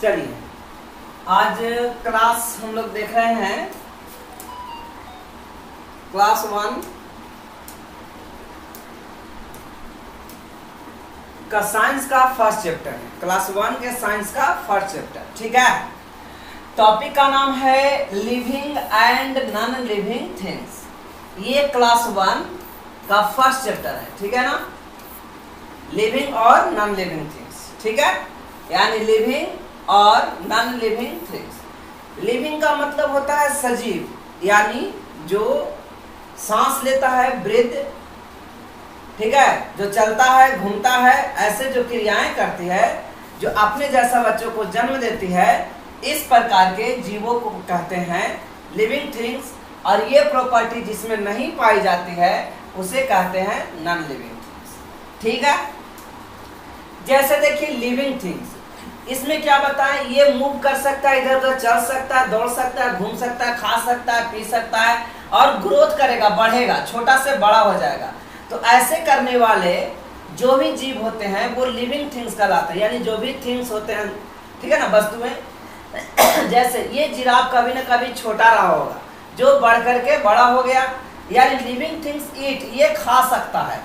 चलिए आज क्लास हम लोग देख रहे हैं क्लास 1 का साइंस का फर्स्ट चैप्टर है। क्लास 1 के साइंस का फर्स्ट चैप्टर, ठीक है। टॉपिक का नाम है living and non living things. ये क्लास 1 का फर्स्ट चैप्टर है, ठीक है ना। लिविंग और नॉन लिविंग थिंग्स, ठीक है, यानी लिविंग और नॉन लिविंग थिंग्स। लिविंग का मतलब होता है सजीव, यानी जो सांस लेता है, ब्रीथ, ठीक है, जो चलता है, घूमता है, ऐसे जो क्रियाएं करती है, जो अपने जैसा बच्चों को जन्म देती है, इस प्रकार के जीवों को कहते हैं लिविंग थिंग्स। और ये प्रॉपर्टी जिसमें नहीं पाई जाती है उसे कहते हैं नॉन लिविंग थिंग्स, ठीक है। जैसे देखिए लिविंग थिंग्स, इसमें क्या बताएं, ये मूव कर सकता है, इधर उधर चल सकता है, दौड़ सकता है, घूम सकता है, खा सकता है, पी सकता है और ग्रोथ करेगा, बढ़ेगा, छोटा से बड़ा हो जाएगा। तो ऐसे करने वाले जो भी जीव होते हैं वो लिविंग थिंग्स कहलाते हैं, यानी जो भी थिंग्स होते हैं, ठीक है ना, वस्तुएं। जैसे ये जिराफ कभी ना कभी छोटा रहा होगा, जो बढ़ करके बड़ा हो गया, यानी लिविंग थिंग्स ईट, ये खा सकता है,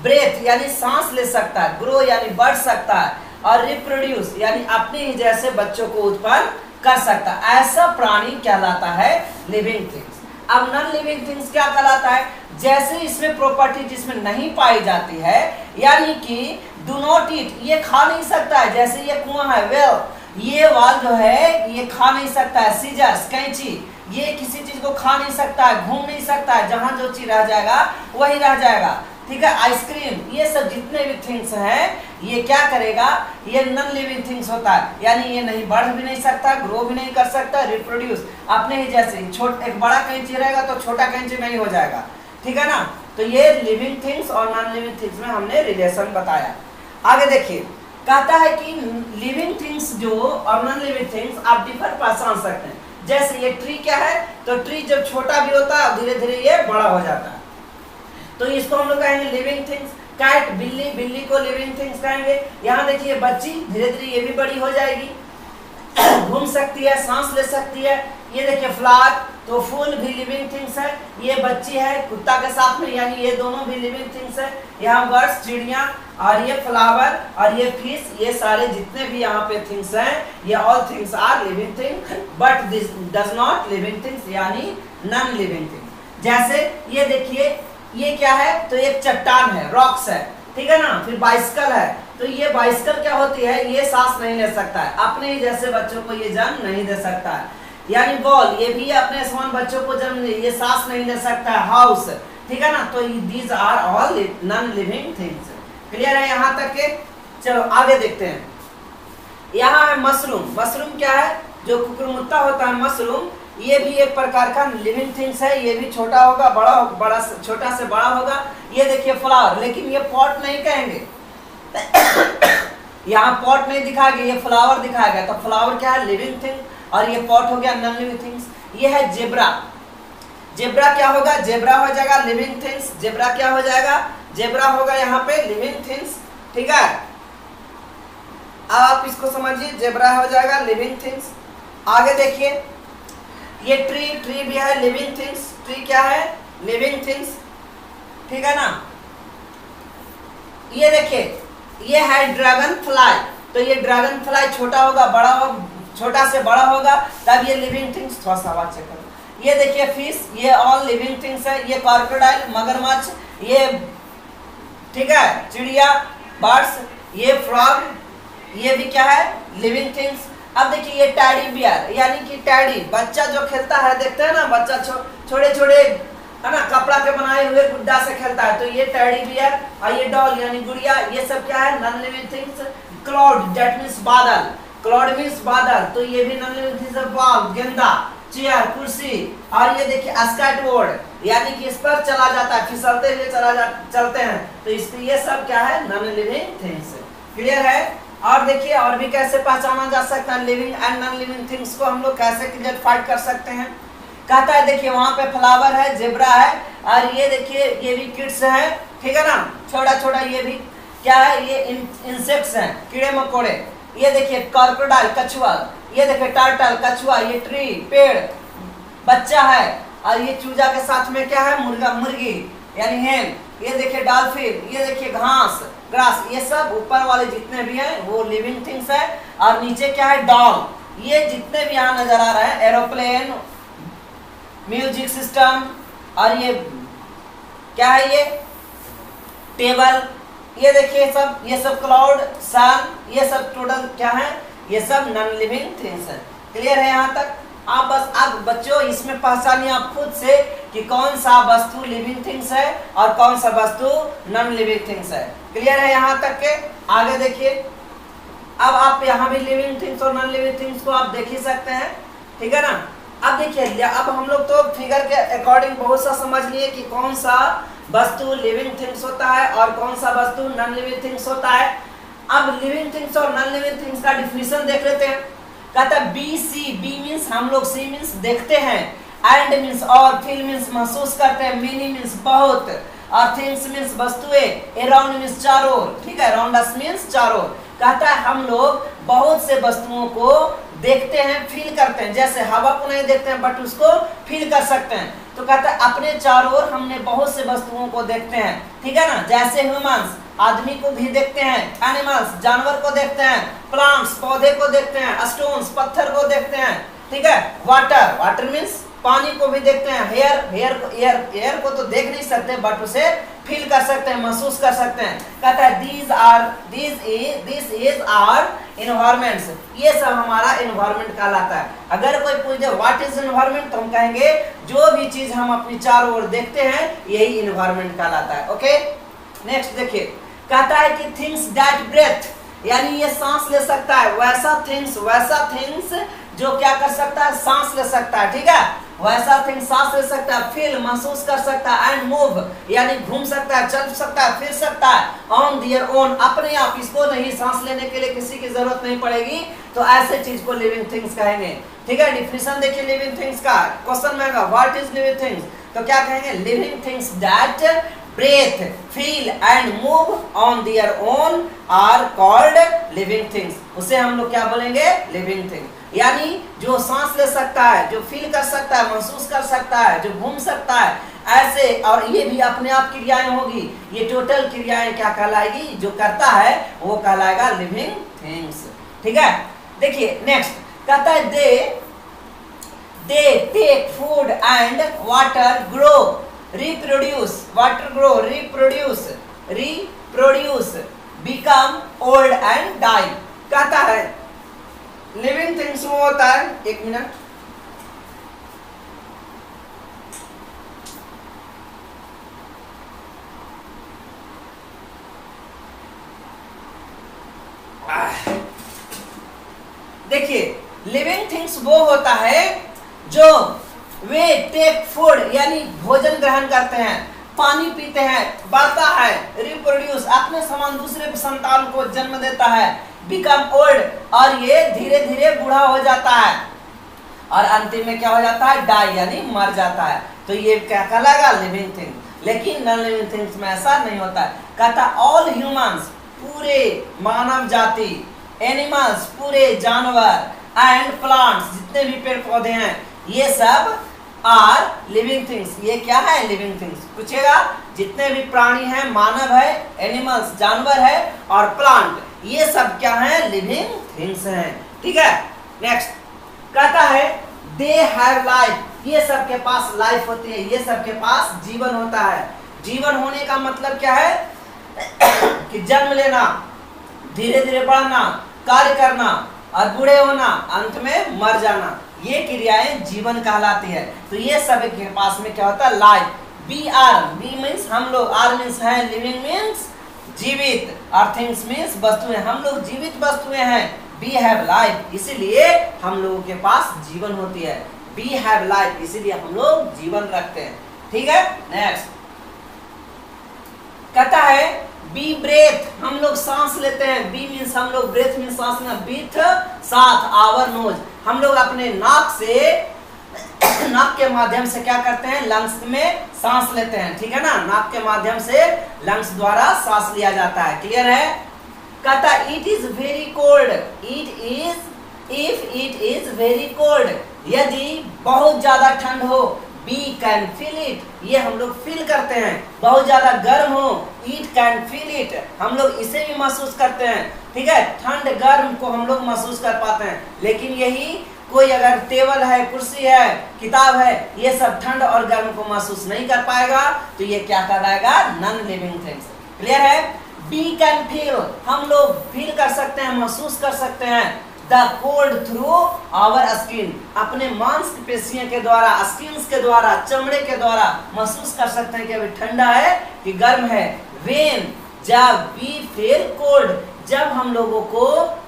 ब्रेथ यानी सांस ले सकता है, ग्रो यानी बढ़ सकता है, और रिप्रोड्यूस यानी अपने ही जैसे बच्चों को उत्पन्न कर सकता है। ऐसा प्राणी कहलाता है लिविंग थिंग्स। अब नॉन लिविंग थिंग्स क्या कहलाता है, जैसे इसमें प्रॉपर्टी जिसमें नहीं पाई जाती है, यानी कि डू नॉट ईट, ये खा नहीं सकता है। जैसे ये कुआं है, वेल, ये वाल जो है ये खा नहीं सकता है। सीजर्स, कैंची, ये किसी चीज को खा नहीं सकता है, घूम नहीं सकता है, जहां जो चीज रह जाएगा वही रह जाएगा, ठीक है। आइसक्रीम, ये सब जितने भी थिंग्स हैं ये क्या करेगा, ये नॉन लिविंग थिंग्स होता है, यानी ये नहीं बढ़ भी नहीं सकता, ग्रो भी नहीं कर सकता, रिप्रोड्यूस अपने ही जैसे। एक बड़ा कैंची रहेगा तो छोटा कैंची नहीं हो जाएगा, ठीक है ना। तो ये लिविंग थिंग्स और नॉन लिविंग थिंग्स में हमने रिलेशन बताया। आगे देखिए, कहता है कि लिविंग थिंग्स जो और नॉन लिविंग थिंग्स आप डिफर पहचान सकते हैं। जैसे ये ट्री क्या है, तो ट्री जब छोटा भी होता है धीरे धीरे ये बड़ा हो जाता है, तो इसको हम लोग कहेंगे लिविंग थिंग्स। कैट, बिल्ली, बिल्ली को लिविंग थिंग्स कहेंगे। यहाँ देखिए बच्ची, धीरे धीरे ये भी बड़ी हो जाएगी, घूम सकती है, सांस ले सकती है। ये देखिए फ्लावर, तो फूल भी लिविंग थिंग्स है। ये बच्ची है कुत्ता के साथ में, यानी ये दोनों भी लिविंग थिंग्स है। यहाँ बर्ड्स, चिड़िया, और ये फ्लावर और ये फिश, ये सारे जितने भी यहाँ पे थिंग्स हैं, ये all things are living things, but this does not living things, यानी नॉन लिविंग थिंग्स। जैसे ये देखिए, ये क्या है, तो एक चट्टान है, रॉक्स है, ठीक है ना। फिर बाइसिकल है, तो ये बाइसिकल क्या होती है, ये सांस नहीं ले सकता है, अपने ही जैसे बच्चों को ये जन्म नहीं दे सकता है। यानी बॉल, ये भी अपने समान बच्चों को जन्म, ये सांस नहीं ले सकता है। हाउस, ठीक है ना। तो these are all non living things. Clear है यहाँ तक के। चलो आगे देखते हैं। यहाँ है मशरूम। मशरूम क्या है, जो कुकुरमुत्ता होता है मशरूम, ये भी एक प्रकार का लिविंग थिंग्स है। ये भी छोटा होगा, बड़ा छोटा से बड़ा होगा। ये देखिए फ्लावर, लेकिन ये पॉट नहीं कहेंगे यहाँ पॉट नहीं दिखाया गया, ये फ्लावर दिखाया गया। तो फ्लावर क्या है, लिविंग थिंग, और ये पॉट हो गया नॉन लिविंग थिंग्स। ये है जेब्रा। जेब्रा क्या होगा, जेब्रा हो जाएगा लिविंग थिंग्स। जेब्रा क्या हो जाएगा, जेब्रा होगा यहाँ पे लिविंग थिंग्स, ठीक है। अब आप इसको समझिए, जेब्रा हो जाएगा लिविंग थिंग्स। आगे देखिए, ये ट्री, ट्री भी है लिविंग थिंग्स। ट्री क्या है, लिविंग थिंग्स, ठीक है ना। ये देखिए, ये है ड्रैगन फ्लाई। तो ये ड्रैगन फ्लाई छोटा होगा, बड़ा हो, छोटा से बड़ा होगा, तब ये लिविंग थिंग्स। थोड़ा सा आवाज चेक करो। ये देखिए फिश, ये ऑल लिविंग थिंग्स है। ये क्रोकोडाइल, मगरमच्छ, ये ठीक है, चिड़िया, बर्ड्स, ये फ्रॉग, ये भी क्या है, लिविंग थिंग्स। अब देखिए ये टैडी बियर, यानी कि टैडी, बच्चा जो खेलता है, देखते हैं ना बच्चा छोटे छोटे है ना, कपड़ा के बनाए हुए गुड्डा से खेलता है, तो ये टैडी बियर। और ये डॉल यानी गुड़िया, ये सब क्या है, non living things. Cloud, that means बादल, क्लाउड मींस बादल, तो ये भी नॉन लिविंग थिंग्स है। बॉल, गेंदा, चेयर, कुर्सी, और ये देखिए स्केटबोर्ड, यानी कि इस पर चला जाता है, फिसलते हुए चलते हैं, तो इसके ये सब क्या है, नॉन लिविंग थिंग्स। क्लियर है। और देखिए और भी कैसे पहचाना जा सकता है living and non living things को, हम लोग कैसे क्लियरफाइड कर सकते हैं। कहता है देखिए वहां पे फ्लावर है, जेब्रा है, और ये देखिए ये भी किड्स है, ठीक है ना, छोटा छोटा। ये भी क्या है, ये इंसेक्ट्स हैं, कीड़े मकोड़े, ये देखिए क्रोकोडाइल कछुआ, ये देखिए टर्टल कछुआ, ये ट्री पेड़ बच्चा है, और ये चूजा के साथ में क्या है मुर्गा मुर्गी यानी हेन, ये देखिए डॉल्फिन, ये देखिए घास ग्रास, ये सब ऊपर वाले जितने भी हैं वो लिविंग थिंग्स है। और नीचे क्या है डॉग, ये जितने भी यहाँ नजर आ रहे हैं एरोप्लेन, म्यूजिक सिस्टम, और ये क्या है ये टेबल, ये देखिए ये सब क्लाउड सन, ये सब टोटल क्या है, ये सब नॉन लिविंग थिंग्स है। क्लियर है यहाँ तक? आप बस अब बच्चों इसमें पहचानिए आप खुद से कि कौन सा वस्तु लिविंग थिंग्स है और कौन सा वस्तु नॉन लिविंग थिंग्स है। क्लियर है यहाँ तक के? आगे देखिए, अब आप यहाँ भी लिविंग थिंग्स और नॉन लिविंग थिंग्स को आप देख ही सकते हैं, ठीक है ना। अब देखिए, अब हम लोग तो फिगर के अकॉर्डिंग बहुत सा समझ लिए कि कौन सा वस्तु लिविंग थिंग्स होता है और कौन सा वस्तु नॉन लिविंग थिंग्स होता है। अब लिविंग थिंग्स और नॉन लिविंग थिंग्स का डिफिनेशन देख लेते हैं। कहता है बी सी, बी मीन्स हम लोग, सी मीन्स देखते हैं, एंड मीन्स और, फील मीन्स महसूस करते हैं, मेनी मीन्स बहुत, और थिंग्स मीन्स वस्तुएं, अराउंड मीन्स चारों ओर, ठीक है, अराउंड अस मीन्स चारों ओर। कहता है हम लोग बहुत से वस्तुओं को देखते हैं, फील करते हैं, जैसे हवा को नहीं देखते हैं बट उसको फील कर सकते हैं। तो कहता है अपने चारों ओर हमने बहुत से वस्तुओं को देखते हैं, ठीक है ना, जैसे ह्यूमंस आदमी को भी देखते हैं, एनिमल्स जानवर को देखते हैं, प्लांट्स पौधे को देखते हैं, स्टोन्स पत्थर को देखते हैं, ठीक है, वाटर, वाटर मीन्स पानी को भी देखते हैं, एयर को तो देख नहीं सकते बट उसे फील कर सकते हैं, महसूस कर सकते हैं। कहता है दिस इज आवर एनवायरमेंट्स, ये सब हमारा एनवायरमेंट कहलाता है। अगर कोई पूछे व्हाट इज एनवायरमेंट तो हम कहेंगे जो भी चीज हम अपनी चारों ओर देखते हैं यही एनवायरमेंट कहलाता है। ओके, नेक्स्ट देखिए, कहता है कि थिंग्स दैट ब्रेथ, यानी ये सांस ले सकता है, वैसा थिंग्स जो क्या कर सकता है, सांस ले सकता है, ठीक है, वैसा थिंग सांस ले सकता है, फील महसूस कर सकता है, एंड मूव यानी घूम सकता है, चल सकता है, फिर सकता है, ऑन देयर ओन अपने आप, इसको नहीं सांस लेने के लिए किसी की जरूरत नहीं पड़ेगी, तो ऐसे चीज को लिविंग थिंग्स कहेंगे, ठीक है। डिफिनेशन देखिए लिविंग थिंग्स का, क्वेश्चन में व्हाट इज लिविंग थिंग्स, तो क्या कहेंगे, living things that breathe, feel and move on their own are called living things। उसे हम लोग क्या बोलेंगे, living thing, यानी जो सांस ले सकता है, जो फील कर सकता है, महसूस कर सकता है, जो घूम सकता है, ऐसे, और ये भी अपने आप क्रियाएं होगी, ये टोटल क्रियाएं क्या कहलाएगी, जो करता है वो कहलाएगा लिविंग थिंग्स, ठीक है। देखिए नेक्स्ट कहता है they take food and water grow reproduce, water grow, reproduce, become old and die। कहता है लिविंग थिंग्स वो होता है, एक मिनट, देखिए लिविंग थिंग्स वो होता है जो वे टेक फूड यानी भोजन ग्रहण करते हैं, पानी पीते हैं, बढ़ता है, रिप्रोड्यूस अपने समान दूसरे संतान को जन्म देता है, बिकम ओल्ड और ये धीरे धीरे बूढ़ा हो जाता है, और अंतिम में क्या हो जाता है, डाई यानी मर जाता है। तो ये क्या कहलाएगा, लिविंग थिंग। लेकिन नॉन लिविंग थिंग्स में ऐसा नहीं होता है। कहता ऑल ह्यूमंस पूरे मानव जाति, एनिमल्स पूरे जानवर, एंड प्लांट्स जितने भी पेड़ पौधे हैं ये सब आर लिविंग थिंग्स। ये क्या है, लिविंग थिंग्स। पूछेगा जितने भी प्राणी हैं, मानव है, एनिमल्स जानवर है, और प्लांट, ये सब क्या है, लिविंग थिंग्स हैं, ठीक है। नेक्स्ट कहता है दे हैव लाइफ, ये सब के पास लाइफ होती है, ये सब के पास जीवन होता है। जीवन होने का मतलब क्या है कि जन्म लेना, धीरे धीरे बढ़ना, कार्य करना और बूढ़े होना, अंत में मर जाना, ये क्रियाएं जीवन कहलाती है। तो ये सब के पास में क्या होता है, life. B R, B means हम लोग, आर मीन्स है, लिविंग मीन्स जीवित, और थिंग्स मीन्स वस्तुएं, हम लोग जीवित वस्तुएं हैं। बी हैव लाइफ, इसीलिए हम लोगों के पास जीवन होती है। बी हैव लाइफ, इसीलिए हम लोग जीवन रखते हैं, ठीक है। नेक्स्ट कहता है बी ब्रेथ, हम लोग सांस लेते हैं। बी मीन्स हम लोग, ब्रेथ मीन्स सांस लेना, ब्रीथ साथ, आवर नोज, हम लोग अपने नाक से नाक के माध्यम से क्या करते हैं, लंग्स में सांस लेते हैं, ठीक है ना, नाक के माध्यम से लंग्स द्वारा सांस लिया जाता है। क्लियर है। कहता it is very cold, it is if it is very cold, यदि बहुत ज्यादा ठंड हो, वी कैन फील इट, ये हम लोग फील करते हैं, बहुत ज्यादा गर्म हो, इट कैन फील इट, हम लोग इसे भी महसूस करते हैं, ठीक है, ठंड गर्म को हम लोग महसूस कर पाते हैं, लेकिन यही कोई अगर टेबल है, कुर्सी है, किताब है, ये सब ठंड और गर्म को महसूस नहीं कर पाएगा, तो ये क्या कहलाएगा, नॉन लिविंग थिंग्स। क्लियर है? वी कैन फील, हम लोग फील कर सकते हैं, महसूस कर सकते हैं, the cold through our skin, अपने मांसपेशियों के द्वारा, स्किन के द्वारा, चमड़े के द्वारा महसूस कर सकते हैं कि अभी ठंडा है कि गर्म है। वेन, जब, वी फील कोल्ड, जब हम लोगों को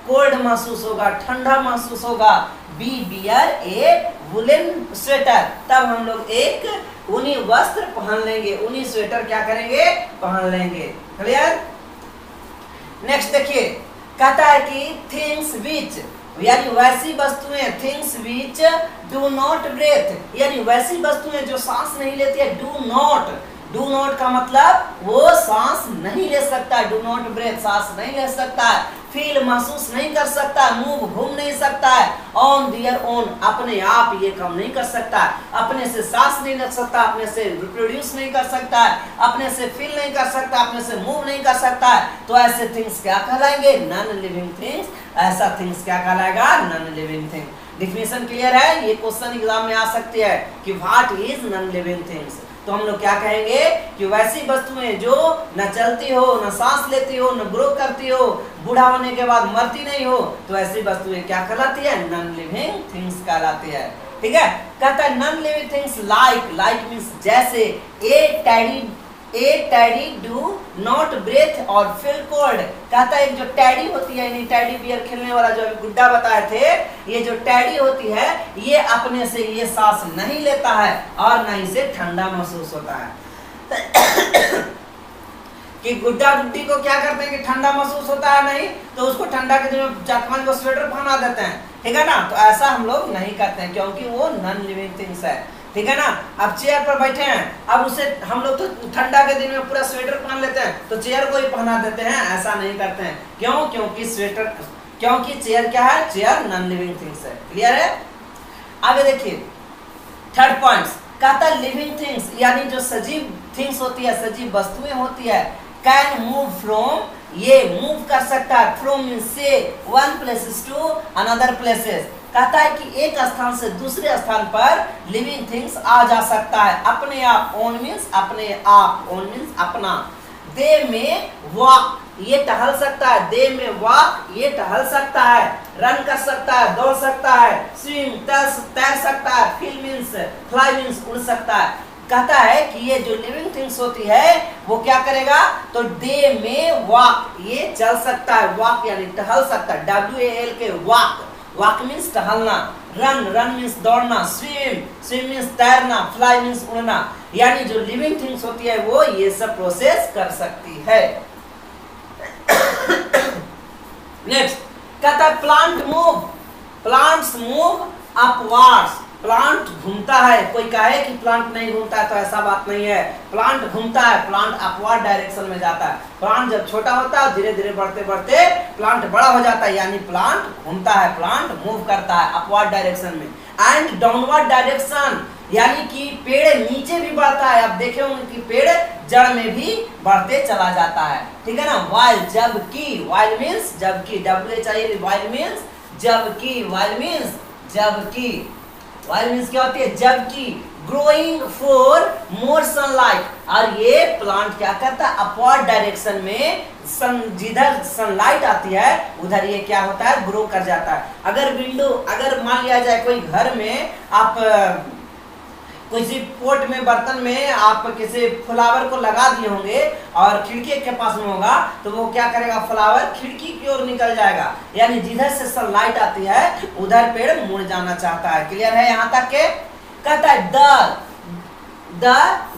कोल्ड महसूस होगा, ठंडा महसूस होगा, we bear a woollen sweater, तब हम लोग एक ऊनी वस्त्र पहन लेंगे, ऊनी स्वेटर क्या करेंगे, पहन लेंगे। क्लियर? नेक्स्ट देखिए, कहता है कि थिंग्स विच, यानी वैसी वस्तुएं, things which do not breath, यानी वैसी वस्तुएं जो सांस नहीं लेती है, डू नॉट, डू नॉट का मतलब वो सांस नहीं ले सकता, डू नॉट ब्रेथ, सांस नहीं ले सकता है, फील महसूस नहीं कर सकता, मूव घूम नहीं सकता है, ऑन दियर ओन, अपने आप ये काम नहीं कर सकता है, अपने से सांस नहीं ले सकता, अपने से रिप्रोड्यूस नहीं कर सकता है, अपने से फील नहीं कर सकता, अपने से मूव नहीं कर सकता है, तो ऐसे थिंग्स क्या कहलाएंगे, नॉन लिविंग थिंग्स। ऐसा थिंग्स क्या कहलाएगा, non living thing. Definition clear है? ये क्वेश्चन एग्जाम में आ सकती है कि what is non living things, तो हम लोग क्या कहेंगे कि वैसी वस्तुएं जो न चलती हो, न सांस लेती हो, न ग्रो करती हो, बूढ़ा होने के बाद मरती नहीं हो, तो ऐसी वस्तुएं क्या कहलाती है, नॉन लिविंग थिंग्स कहलाती है। ठीक है? कहता है non living things like, like means जैसे, ए टैडी डू नॉट ब्रेथ और फील कोल्ड, कहता है जो टैडी होती है, यानी टैडी बियर खेलने वाला जो अभी गुड्डा बताए थे, ये जो टैडी होती है ये अपने से ये सांस नहीं लेता है और न इसे ठंडा महसूस होता है। कि गुड्डा गुड्डी को क्या करते हैं कि ठंडा महसूस होता है नहीं, तो उसको ठंडा के दिन में जातमान को स्वेटर पहना देते हैं, ठीक है ना, तो ऐसा हम लोग नहीं करते हैं क्योंकि वो नॉन लिविंग थिंग्स है। ठीक है ना? अब चेयर पर बैठे हैं, अब उसे हम लोग तो ठंडा के दिन में पूरा स्वेटर पहन लेते हैं, तो चेयर को ही पहना देते हैं, ऐसा नहीं करते हैं। क्यों? क्योंकि चेयर क्या है, चेयर नॉन लिविंग थिंग्स है। क्लियर है? आगे देखिए थर्ड पॉइंट, कहता है लिविंग थिंग्स यानी जो सजीव थिंग्स होती है, सजीव वस्तुएं होती है, कैन मूव फ्रॉम, ये मूव कर सकता है, फ्रॉम मींस से, one places to another places, कहता है कि एक स्थान से दूसरे स्थान पर लिविंग थिंग्स आ जा सकता है अपने आप, ओन मींस अपने आप, ओन मींस अपना, दे में वॉक, ये टहल सकता है, दे में वॉक, ये टहल सकता है, रन कर सकता है, दौड़ सकता है, स्विम तैर सकता है, फील मींस फ्लाई मींस उड़ सकता है। कहता है कि ये जो लिविंग थिंग्स होती है वो क्या करेगा, तो दे में वॉक, ये चल सकता है, वॉक यानी टहल सकता है, WAL के वॉक, वॉक मींस टहलना, रन मींस दौड़ना, स्विम मींस तैरना, फ्लाई मींस उड़ना, यानी जो लिविंग थिंग्स होती है वो ये सब प्रोसेस कर सकती है। नेक्स्ट कहता है plant move, plants move upwards, plant घूमता है, कोई कहे कि प्लांट नहीं घूमता है तो ऐसा बात नहीं है, प्लांट घूमता है, प्लांट अपवर्ड डायरेक्शन में जाता है, प्लांट जब छोटा होता है धीरे धीरे बढ़ते बढ़ते प्लांट बड़ा हो जाता है, यानी प्लांट घूमता है, प्लांट मूव करता है अपवर्ड डायरेक्शन में, एंड डाउनवर्ड डायरेक्शन यानी कि पेड़ नीचे भी बढ़ता है, आप देखे होंगे कि पेड़ जड़ में भी बढ़ते चला जाता है, ठीक है ना। वाइल, जबकि, वाइल मींस जबकि, WHIL, वाइल मींस जबकि, वाइल मींस जबकि, वाइल मींस क्या होती है, जबकि, ग्रोइंग फॉर मोर सनलाइट, और ये प्लांट क्या करता है अपवर्ड डायरेक्शन में, जिधर सनलाइट आती है उधर ये क्या होता है, ग्रो कर जाता है। अगर मान लिया जाए कोई घर में आप किसी पोट में, बर्तन में आप किसी फ्लावर को लगा दिए होंगे और खिड़की के पास में होगा, तो वो क्या करेगा, फ्लावर खिड़की की ओर निकल जाएगा, यानी जिधर से सनलाइट आती है उधर पेड़ मुड़ जाना चाहता है। क्लियर है यहाँ तक के? कहता है the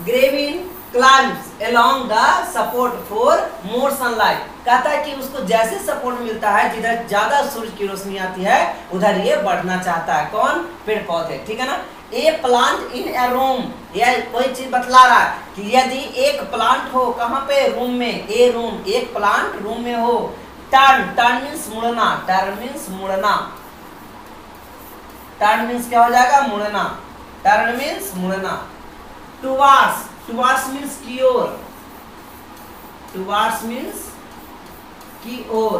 grapevine climbs along the support for more sunlight, कहता है कि उसको जैसे सपोर्ट मिलता है, जिधर ज्यादा सूरज की रोशनी आती है उधर ये बढ़ना चाहता है। कौन? पेड़ पौधे, ठीक है ना। ए प्लांट इन ए रूम, यह कोई चीज बतला रहा है कि यदि एक प्लांट हो, कहाँ पे, रूम में, ए रूम, एक प्लांट रूम में हो, टर्न, टर्न मीन्स मुड़ना, टर्न मीन्स मुड़ना, टर्न मीन्स क्या हो जाएगा? मुड़ना, टर्न मीन्स मुड़ना। टुवार्ड्स, टुवार्ड्स मीन्स की ओर, टुवार्ड्स मीन्स की ओर।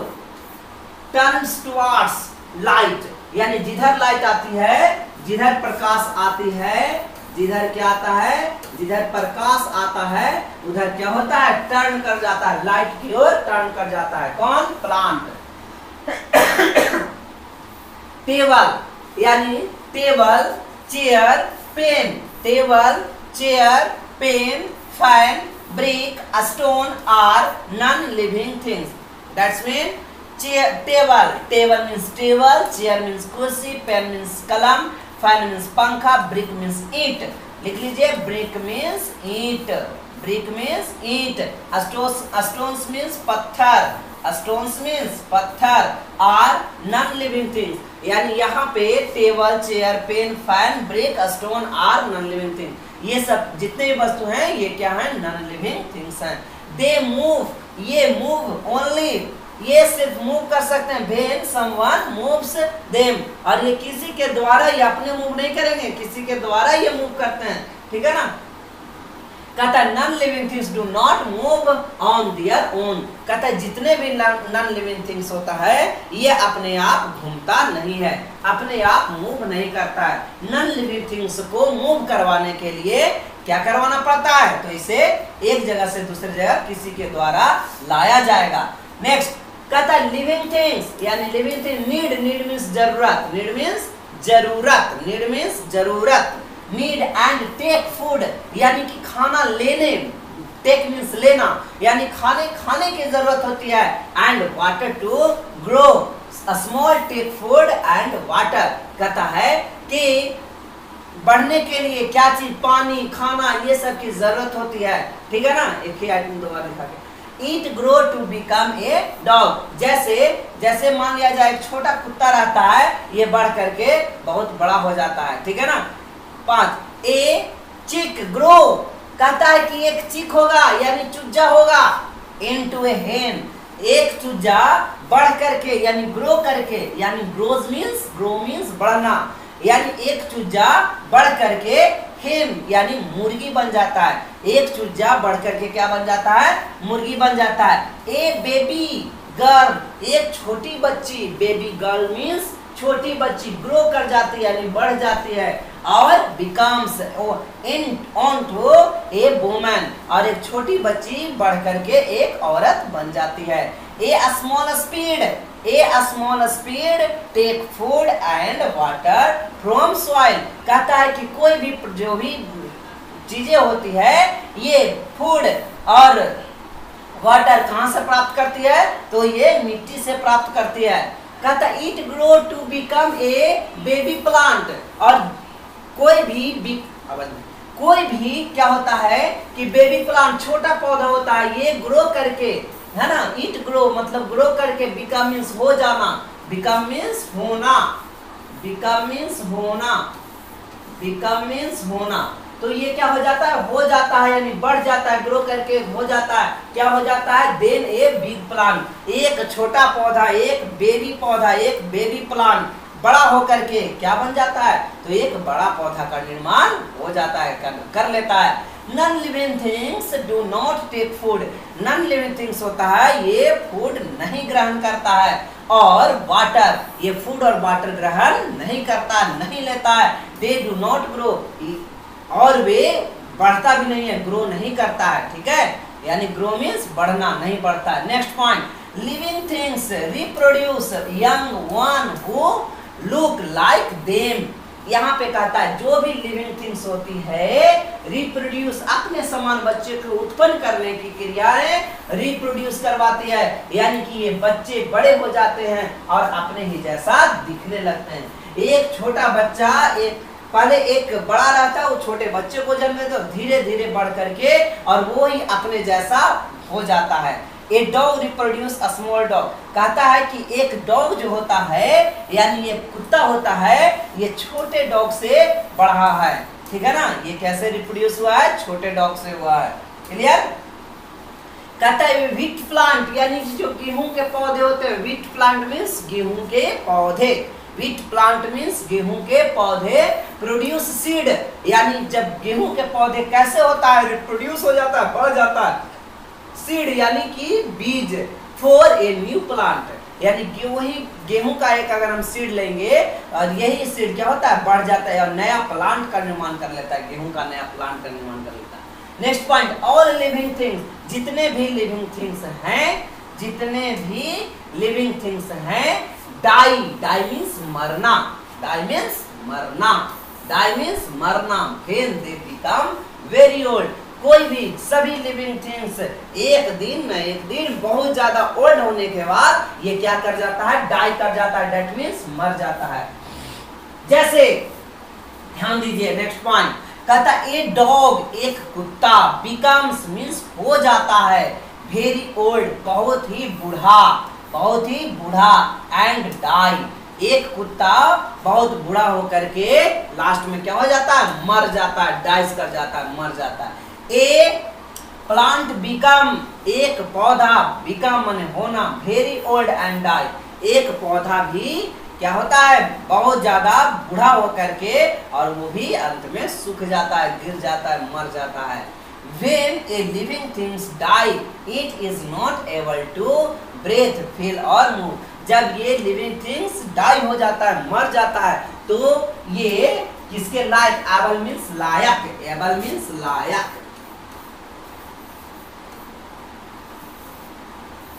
टर्न्स टुवार्ड्स लाइट, यानी जिधर लाइट आती है, जिधर प्रकाश आती है, जिधर क्या आता है, जिधर प्रकाश आता है उधर क्या होता है? टर्न कर जाता है, लाइट की ओर टर्न कर जाता है। कौन? प्लांट। टेबल, यानी table, chair, pen, table, chair, pen, fan, brick, a stone are non-living things. That's mean table. Table means table, chair means kursi, pen means kalam, fan means पंखा, brick means ईंट। लिख लीजिए, brick means ईंट, brick means ईंट। stones means पत्थर, stones means पत्थर, are non-living things। यानी यहाँ पे table, chair, pen, fan, brick, stone are non living thing. ये सब जितने भी वस्तु हैं ये क्या है? नॉन लिविंग थिंग्स हैं। दे मूव, ये मूव ओनली, ये सिर्फ मूव कर सकते हैं व्हेन समवन मूव्स देम, और ये किसी के द्वारा, ये अपने मूव नहीं करेंगे, किसी के द्वारा ये मूव करते हैं। ठीक है ना? कहता है non living things do not move on their own. कहता है जितने भी नॉन लिविंग थिंग्स होता है ये अपने आप घूमता नहीं है, अपने आप मूव नहीं करता है। नॉन लिविंग थिंग्स को मूव करवाने के लिए क्या करवाना पड़ता है? तो इसे एक जगह से दूसरी जगह किसी के द्वारा लाया जाएगा। नेक्स्ट कहता है लिविंग थिंग्स, यानी living thing need, need means जरूरत, नीड मीन्स जरूरत, नीड मीन्स जरूरत। नीड एंड टेक फूड, यानी कि खाना लेने, टेक मीन्स लेना, यानी खाने की जरूरत होती है। And water to grow, small take food and water. कहता है कि बढ़ने के लिए क्या चीज? पानी, खाना, ये सब की जरूरत होती है। ठीक है ना? एक ही आइटम दोबारा दिखा के। It grow to become a dog, जैसे मान लिया जाए एक छोटा कुत्ता रहता है, ये बढ़ करके बहुत बड़ा हो जाता है। ठीक है ना? 5 ए चिक ग्रो, कहता है कि एक चिक होगा यानी चूजा होगा, इनटू ए हेन, एक चूजा बढ़ करके यानी ग्रो करके, यानी ग्रोज मीन्स, ग्रो मीन्स बढ़ना, यानी एक चूजा बढ़ करके हेन यानी मुर्गी बन जाता है। एक चूजा बढ़ करके क्या बन जाता है? मुर्गी बन जाता है। ए बेबी गर्ल, एक छोटी बच्ची, बेबी गर्ल मीन्स छोटी बच्ची, ग्रो कर जाती है यानी बढ़ जाती है। और becomes in on to a woman, और एक छोटी बच्ची बढ़ करके एक औरत बन जाती है। A small seed, a small seed take food and water from soil, कहता है कि कोई भी जो भी चीजें होती है ये फूड और वाटर कहाँ से प्राप्त करती है? तो ये मिट्टी से प्राप्त करती है। कहता है it grow to become a baby plant, और कोई भी क्या होता है कि बेबी प्लांट छोटा पौधा होता है, ये ग्रो करके, है ना? इट ग्रो मतलब ग्रो करके, बिकम मीन्स हो जाना, बिकम मीन्स होना, बिकम मीन्स होना, बिकम मीन्स होना। तो ये क्या हो जाता है? हो जाता है यानी बढ़ जाता है, ग्रो करके हो जाता है। क्या हो जाता है? देन ए बिग प्लांट, एक छोटा पौधा, एक बेबी पौधा, एक बेबी प्लांट बड़ा होकर के क्या बन जाता है? तो एक बड़ा पौधा का निर्माण हो जाता है, कर लेता है। Non living things do not take food, non living things होता है ये फूड नहीं ग्रहण करता है, और वाटर ये फूड और वाटर ग्रहण नहीं करता, नहीं लेता है। दे डू नॉट ग्रो, और वे बढ़ता भी नहीं है, ग्रो नहीं करता है। ठीक है? यानी ग्रो मीन्स बढ़ना, नहीं बढ़ता है। Next point, living things reproduce young one who look like them. यहाँ पे कहता है जो भी लिविंग थिंग्स होती है रिप्रोड्यूस, अपने समान बच्चे को उत्पन्न करने की क्रियाएं रिप्रोड्यूस करवाती है, यानी कि ये बच्चे बड़े हो जाते हैं और अपने ही जैसा दिखने लगते हैं। एक छोटा बच्चा पहले एक बड़ा रहता है, वो छोटे बच्चे को जन्म देता है, धीरे धीरे बढ़ करके और वो ही अपने जैसा हो जाता है। A dog reproduce a small dog, कहता है कि एक डॉग जो होता है यानी ये कुत्ता होता है, ये छोटे डॉग से बढ़ा है। ठीक है ना? ये कैसे रिप्रोड्यूस हुआ है? छोटे डॉग से हुआ है। क्लियर? कहता है व्हीट प्लांट यानी जो गेहूं के पौधे होते हैं, व्हीट प्लांट मीन्स गेहूं के पौधे, व्हीट प्लांट मीन्स गेहूं के पौधे प्रोड्यूस सीड यानी जब गेहूं के पौधे कैसे होता है, रिप्रोड्यूस हो जाता है, बढ़ जाता है, सीड यानी कि बीज फॉर ए न्यू प्लांट यानी कि वही गेहूं का एक अगर हम सीड लेंगे और यही सीड क्या होता है, बढ़ जाता है और नया प्लांट का निर्माण कर लेता है, गेहूं का नया प्लांट का निर्माण कर लेता है। Next point, all living things, जितने भी लिविंग थिंग्स हैं, जितने भी लिविंग थिंग्स हैं, डाई, डाई मीन्स मरना, डाई मीन्स मरना, डाई मीन्स मरना, when they become very old, कोई भी सभी लिविंग थिंग्स एक दिन न एक दिन बहुत ज्यादा ओल्ड होने के बाद ये क्या कर जाता है, डाई कर जाता है, डेट मीन्स मर जाता है। जैसे ध्यान दीजिए नेक्स्ट पॉइंट, कहता ए डॉग, एक कुत्ता, बिकम्स मीन्स हो जाता है, वेरी ओल्ड बहुत ही बूढ़ा, बहुत ही बूढ़ा, एंड डाई, एक कुत्ता बहुत बूढ़ा होकर के लास्ट में क्या हो जाता है, मर जाता है, डाइस कर जाता है, मर जाता है। ए प्लांट बिकम, एक पौधा, बिकम माने होना, वेरी ओल्ड एंड डाई, एक पौधा भी क्या होता है, बहुत ज्यादा बूढ़ा होकर के और वो भी अंत में सूख जाता है, गिर जाता है, मर जाता है। When a living things die, it is not able to breathe, feel or move. जब ये लिविंग थिंग्स डाई हो जाता है, मर जाता है, तो ये किसके लायक, एबल मीन्स लायक, एबल मीन्स लायक,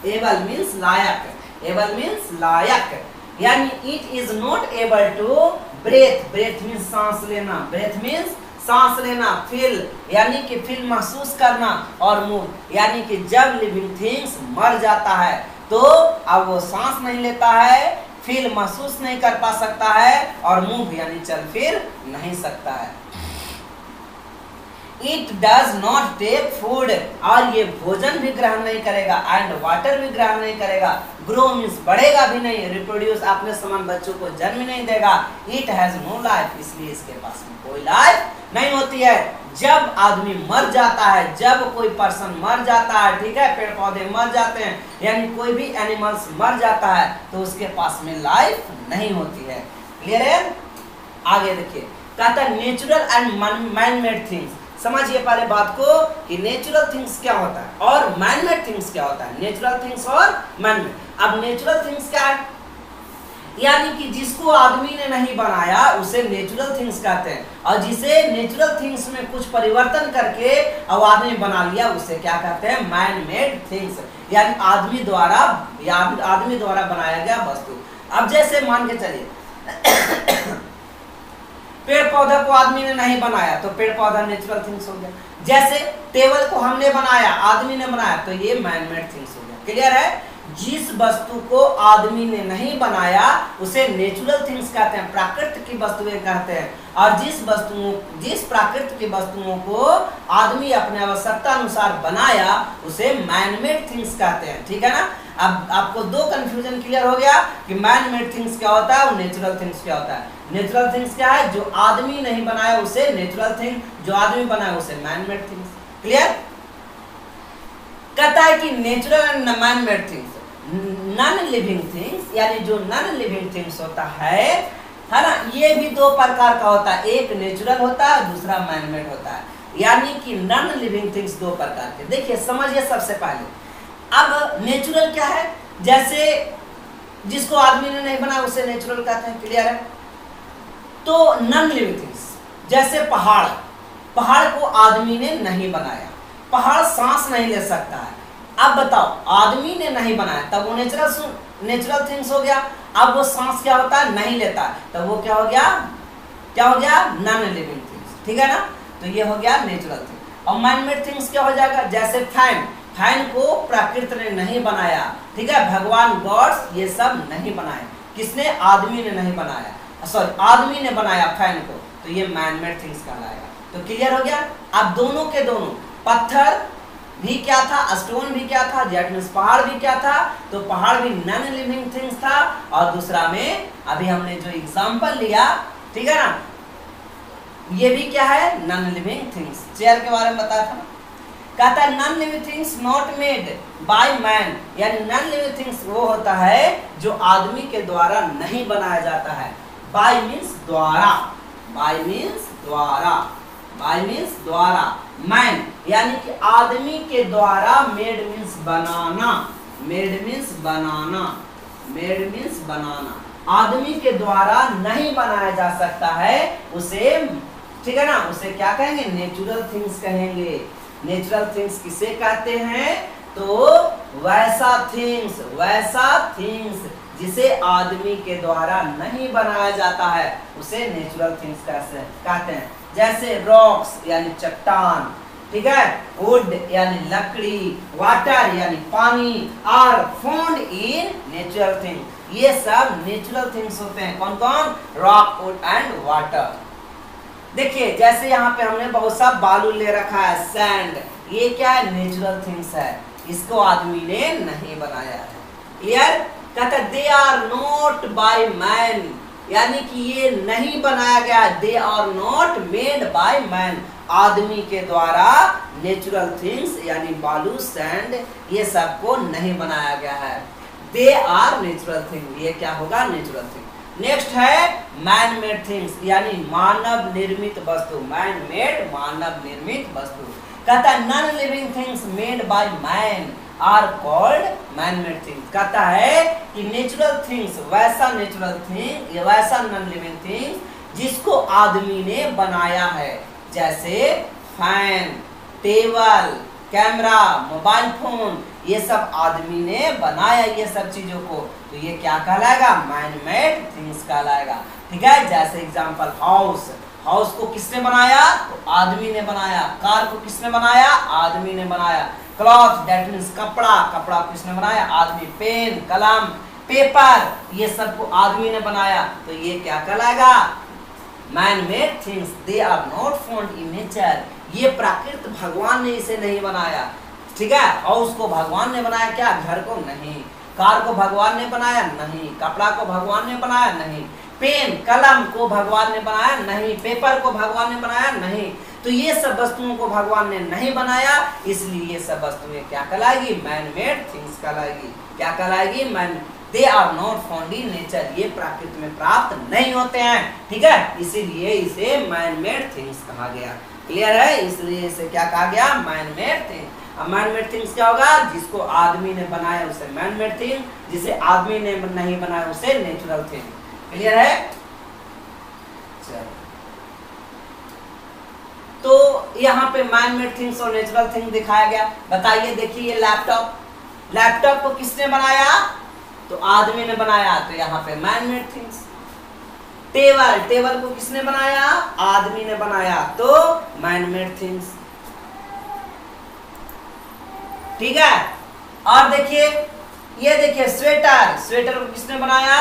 एबल मीन्स लायक, एबल मीन्स लायक, यानी it is not able to breath, breath means सांस लेना, ब्रेथ मीन्स सांस लेना, फील यानी कि फील महसूस करना, और मूव यानी कि जब लिविंग थिंग्स मर जाता है तो अब वो सांस नहीं लेता है, फील महसूस नहीं कर पा सकता है, और मूव यानी चल फिर नहीं सकता है। It does not take food, और ये भोजन भी ग्रहण नहीं करेगा, एंड वाटर भी ग्रहण नहीं करेगा, ग्रो मीन्स बढ़ेगा भी नहीं, रिप्रोड्यूस अपने समान बच्चों को जन्म नहीं देगा, इट हैज नो लाइफ, इसलिए इसके पास में कोई लाइफ नहीं होती है। जब आदमी मर जाता है, जब कोई पर्सन मर जाता है, ठीक है, पेड़ पौधे मर जाते हैं, यानी कोई भी एनिमल्स मर जाता है, तो उसके पास में लाइफ नहीं होती है। क्लियर है? आगे देखिए, कहता है natural and man made things, समझिए पहले बात को कि नेचुरल थिंग्स क्या होता है और मैन मेड थिंग्स क्या होता है, नेचुरल थिंग्स और मैन मेड। अब नेचुरल थिंग्स क्या है, यानी कि जिसको आदमी ने नहीं बनाया उसे नेचुरल थिंग्स कहते हैं, और जिसे नेचुरल थिंग्स में कुछ परिवर्तन करके अब आदमी बना लिया उसे क्या कहते हैं, मैन मेड थिंग्स, यानी आदमी द्वारा बनाया गया वस्तु। अब जैसे मान के चलिए पेड़ पौधा को आदमी ने नहीं बनाया तो पेड़ पौधा नेचुरल थिंग्स हो गया, जैसे टेबल को हमने बनाया, आदमी ने बनाया, तो ये मैन मेड थिंग्स हो गया। क्लियर है? जिस वस्तु को आदमी ने नहीं बनाया उसे नेचुरल थिंग्स कहते हैं, प्राकृतिक की वस्तुएं कहते हैं, और जिस प्राकृतिक की वस्तुओं को आदमी अपने आवश्यकता अनुसार बनाया उसे मैन मेड थिंग्स कहते हैं। ठीक है ना? अब आपको दो कंफ्यूजन क्लियर हो गया कि मैन मेड थिंग्स क्या होता है और नेचुरल थिंग्स क्या होता है। नेचुरल थिंग्स क्या है, जो आदमी नहीं बनाया उसे नेचुरल थिंग, जो आदमी बनाया उसे मैन मेड थिंग्स। क्लियर? कहता है कि natural and man made things, non living things, यानी जो नॉन लिविंग थिंग्स होता है ना, ये भी दो प्रकार का होता है, एक नेचुरल होता है, दूसरा मैन मेड होता है, यानी कि नॉन लिविंग थिंग्स दो प्रकार के। देखिए समझिए सबसे पहले, अब नेचुरल क्या है, जैसे जिसको आदमी ने नहीं बनाया उसे नेचुरल कहते हैं। क्लियर है? तो नॉन लिविंग थिंग्स जैसे पहाड़, पहाड़ को आदमी ने नहीं बनाया, पहाड़ सांस नहीं ले सकता है। अब बताओ, आदमी ने नहीं बनाया तब वो नेचुरल थिंग्स हो गया, अब वो सांस क्या होता है, नहीं लेता है, तब वो क्या हो गया, नॉन लिविंग थिंग्स। ठीक है ना? तो ये हो गया नेचुरल थिंग। और मैन मेड थिंग्स क्या हो जाएगा, जैसे फैन, फैन को प्रकृति ने नहीं बनाया, ठीक है, भगवान गॉड्स ये सब नहीं बनाए, किसने, आदमी ने नहीं बनाया, सॉरी आदमी ने बनाया फैन को, तो ये मैन मेड थिंग्स कहलाएगा। तो क्लियर हो गया? अब दोनों के दोनों, पत्थर भी क्या था, स्टोन भी क्या था, जेट मींस पहाड़ भी क्या था, तो पहाड़ भी नॉन लिविंग थिंग्स था, और दूसरा में अभी हमने जो एग्जांपल लिया, ठीक है ना, ये भी क्या है, नॉन लिविंग थिंग्स। चेयर के बारे में बताया था ना, कहता है non living things not made by man, यानी नॉन लिविंग थिंग्स वो होता है जो आदमी के द्वारा नहीं बनाया जाता है। बाय मीन्स द्वारा, बाय मीन्स द्वारा, बाय मीन्स द्वारा, मैन यानी कि आदमी के द्वारा, मेड मीन्स बनाना, मेड मीन्स बनाना, मेड मीन्स बनाना, आदमी के द्वारा नहीं बनाया जा सकता है उसे, ठीक है ना, उसे क्या कहेंगे, नेचुरल थिंग्स कहेंगे। नेचुरल थिंग्स किसे कहते हैं, तो वैसा थिंग्स, वैसा थिंग्स जिसे आदमी के द्वारा नहीं बनाया जाता है उसे नेचुरल थिंग्स कहते हैं। जैसे रॉक्स यानी चट्टान, ठीक है, वुड यानी लकड़ी, वाटर यानी पानी, are found in natural things, ये सब नेचुरल थिंग्स होते हैं। कौन कौन, रॉक, वुड एंड वाटर। देखिए जैसे यहाँ पे हमने बहुत सा बालू ले रखा है, सैंड, ये क्या है, नेचुरल थिंग्स है, इसको आदमी ने नहीं बनाया है। क्लियर, कहता they are not by man, यानी कि ये नहीं बनाया गया, they are not made by man, आदमी के द्वारा नेचुरल थिंग्स यानी बालू, सैंड, ये सब को नहीं बनाया गया है। दे आर नेचुरल थिंग, ये क्या होगा, नेचुरल थिंग। नेक्स्ट है मैन मेड थिंग्स, यानी मानव निर्मित वस्तु, मैन मेड मानव निर्मित वस्तु। कहता है non living things made by man are called man made things. कहता है कि नेचुरल थिंग्स, वैसा नेचुरल थिंग, वैसा नॉन लिविंग थिंग्स जिसको आदमी ने बनाया है, जैसे fan, table, camera, mobile phone, ये सब आदमी ने बनाया, ये सब चीजों को, तो ये क्या कहलाएगा, मैन मेड थिंग्स कहलाएगा। ठीक है, जैसे एग्जांपल हाउस, हाउस को किसने बनाया, तो आदमी ने बनाया। कार को किसने बनाया, आदमी ने बनाया। क्लॉथ दैट मीन्स कपड़ा, कपड़ा किसने बनाया, आदमी। पेन, कलम, पेपर, ये सब को आदमी ने बनाया, तो ये क्या कहलाएगा, man made things. They are not found in nature, ये प्राकृत भगवान ने इसे नहीं बनाया। ठीक है, हाउस को भगवान ने बनाया क्या, घर को नहीं। कार को भगवान ने बनाया नहीं। कपड़ा को भगवान ने बनाया नहीं। पेन, कलम को भगवान ने बनाया नहीं। पेपर को भगवान ने बनाया नहीं। तो ये सब वस्तुओं को भगवान ने नहीं बनाया, इसलिए ये सब वस्तुएं क्या कहलाएगी, मैन मेड थिंग्स कहलाएगी। क्या कहलाएगी, man. They are not found in nature, ये प्राकृत में प्राप्त नहीं होते हैं। ठीक है, इसीलिए इसे मैन मेड थिंग्स कहा गया। क्लियर है, इसलिए इसे क्या कहा गया, मैन मेड थिंग्स। अब मैन मेड थिंग्स क्या होगा, जिसको आदमी ने बनाया उसे मैन मेड थिंग, जिसे आदमी ने नहीं बनाया उसे नेचुरल थिंग। क्लियर है, चलो। तो यहाँ पे मैन मेड थिंग्स और नेचुरल थिंग दिखाया गया। बताइए, देखिए ये लैपटॉप, लैपटॉप को किसने बनाया, तो आदमी ने बनाया, तो यहाँ पे man made things. Table, table को किसने बनाया, आदमी ने बनाया, तो मैन मेड थिंग्स। ठीक है, और देखिए ये देखिए स्वेटर, स्वेटर को किसने बनाया,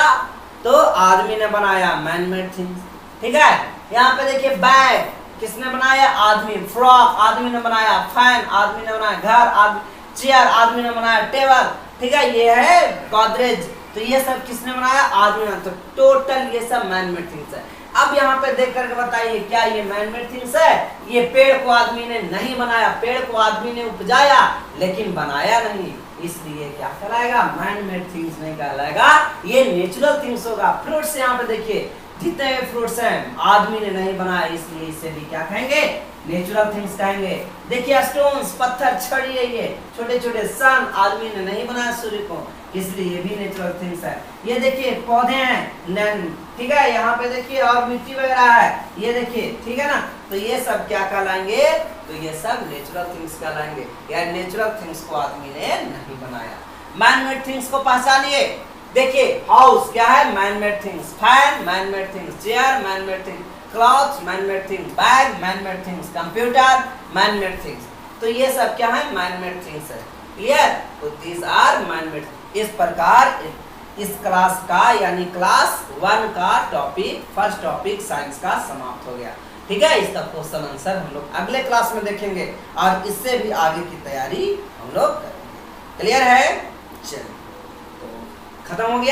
तो आदमी ने बनाया, मैन मेड थिंग्स। ठीक है, यहाँ पे देखिए बैग किसने बनाया, आदमी। फ्रॉक आदमी ने बनाया। फैन आदमी ने बनाया। घर आदमी, चेयर आदमी ने बनाया। टेबल, ठीक है, ये है गोदरेज, तो ये सब किसने बनाया, आदमी ने। तो टोटल ये सब मैन मेड थिंग्स है। अब यहाँ पे देख करके बताइए, क्या ये मैन मेड थिंग्स है, ये पेड़ को आदमी ने नहीं बनाया, पेड़ को आदमी ने उपजाया लेकिन बनाया नहीं, इसलिए क्या कहलाएगा, मैन मेड थिंग्स नहीं कहलाएगा, ये नेचुरल थिंग्स होगा। फ्रूट्स यहाँ पे देखिए, जितने भी फ्रूट्स हैं आदमी ने नहीं बनाया, इसलिए इसे भी क्या कहेंगे, नेचुरल थिंग्स कहेंगे। देखिए स्टोन्स, पत्थर, छड़ी है, ये छोटे छोटे सन आदमी ने नहीं बनाया सूर्य को, इसलिए ये भी नेचुरल थिंग्स है। ये देखिए पौधे हैं, ठीक है, यहाँ पे देखिए और मिट्टी वगैरह है, ये देखिए, ठीक है ना, तो ये सब क्या कहलाएंगे, तो ये सब नेचुरल थिंग्स कहलाएंगे। या नेचुरल थिंग्स को आदमी ने नहीं बनाया। मैन मेड थिंग्स को पहचानिए। देखिए हाउस क्या है, man made things. Fan man made things. Chair man made things. Cloth man made things. Bag man made things. Computer man made things. तो ये सब क्या है, मैन मेड थिंग्स है। क्लियर, तो दीज आर मैन मेड। इस प्रकार इस क्लास का यानी क्लास 1 का टॉपिक, फर्स्ट टॉपिक साइंस का समाप्त हो गया। ठीक है, इसका क्वेश्चन आंसर हम लोग अगले क्लास में देखेंगे और इससे भी आगे की तैयारी हम लोग करेंगे। क्लियर है, चलिए, तो खत्म हो गया।